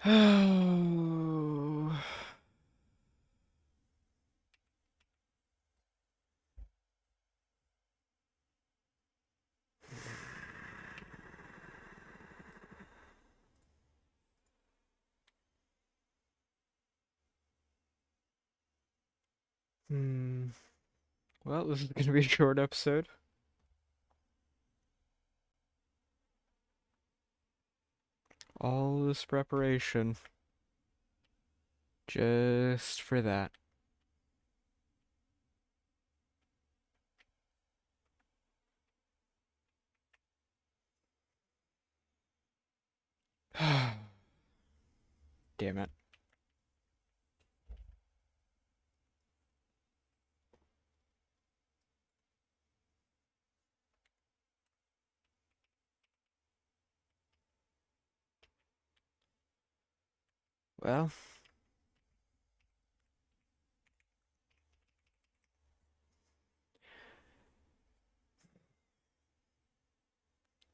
Oh. Hmm. Well, this is going to be a short episode. All this preparation just for that. Damn it. Well,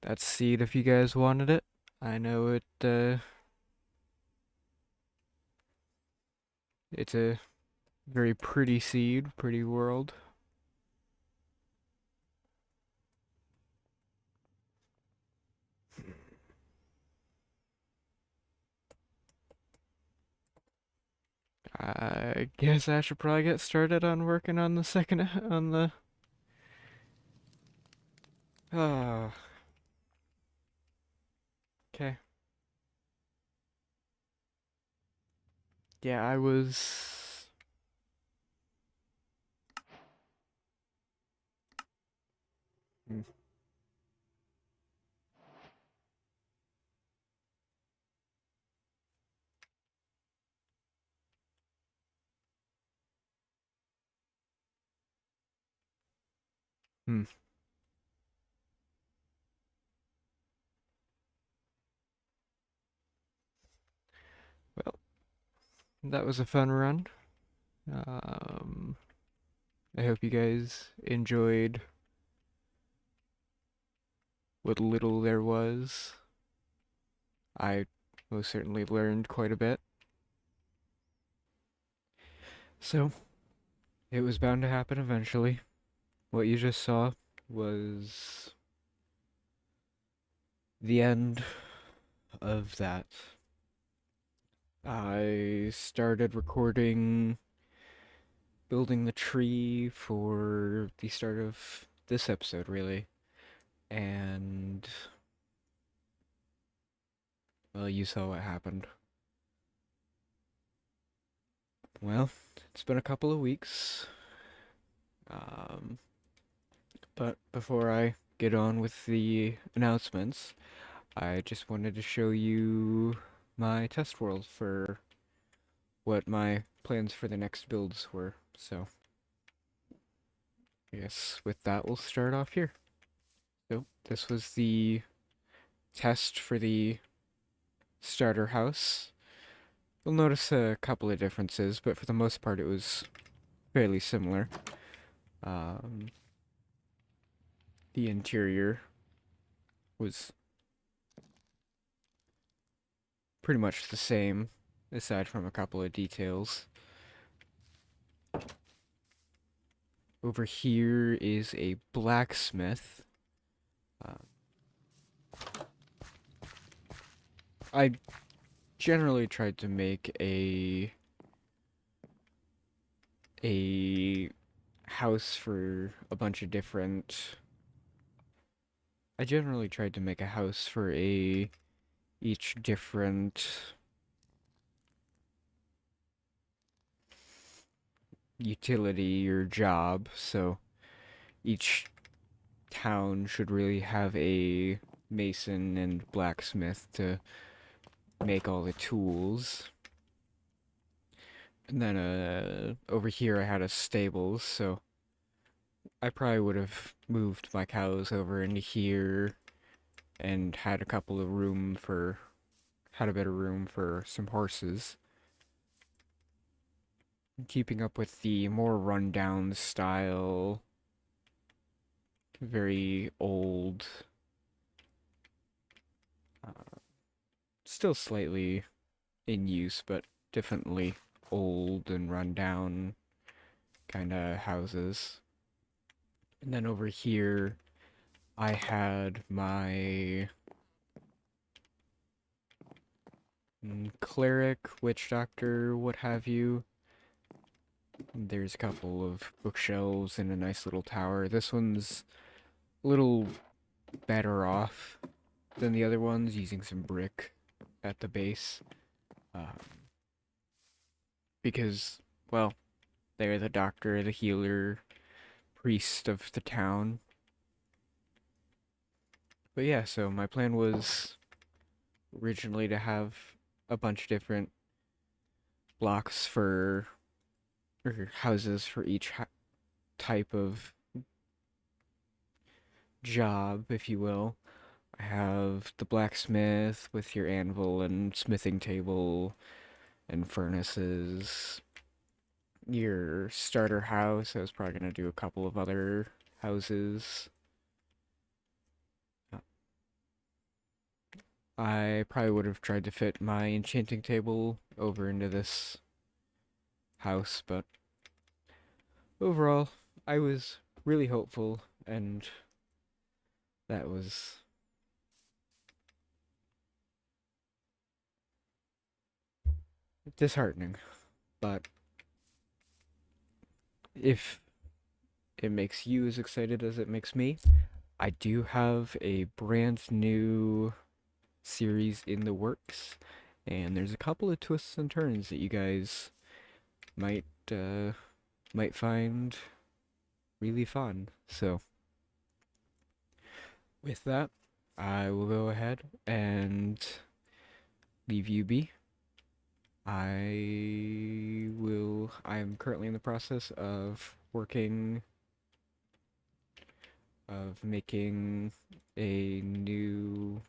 that's seed if you guys wanted it. I know it's a very pretty seed, pretty world. I guess I should probably get started on working on the second on the ah okay. Yeah, I was hmm. Hmm. Well, that was a fun run. Um I hope you guys enjoyed what little there was. I most certainly learned quite a bit. So, it was bound to happen eventually. What you just saw was the end of that. I started recording building the tree for the start of this episode, really. And, well, you saw what happened. Well, it's been a couple of weeks. Um, but before I get on with the announcements, I just wanted to show you my test world for what my plans for the next builds were. So, I guess with that, we'll start off here. So, this was the test for the starter house. You'll notice a couple of differences, but for the most part, it was fairly similar. Um, the interior was pretty much the same, aside from a couple of details. Over here is a blacksmith. Uh, I generally tried to make a house for a bunch of different. I generally tried to make a house for a each different utility or job. So each town should really have a mason and blacksmith to make all the tools. And then over here I had a stables, so I probably would have moved my cows over into here and had a couple of room for had a bit of room for some horses. Keeping up with the more rundown style, very old, uh, still slightly in use, but definitely old and run down kind of houses. And then over here, I had my cleric, witch doctor, what have you. There's a couple of bookshelves and a nice little tower. This one's a little better off than the other ones, using some brick at the base. Um, because, well, they're the doctor, the healer, priest of the town. But yeah, so my plan was originally to have a bunch of different blocks for, or houses for each type of job, if you will. I have the blacksmith with your anvil and smithing table and furnaces. Your starter house, I was probably going to do a couple of other houses. I probably would have tried to fit my enchanting table over into this house, but overall, I was really hopeful, and that was disheartening. But if it makes you as excited as it makes me, I do have a brand new series in the works, and there's a couple of twists and turns that you guys might uh, might find really fun. So with that, I will go ahead and leave you be. I'm currently in the process of making a new,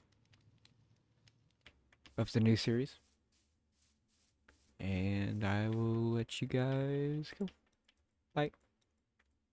of the new series, and I will let you guys go. Bye.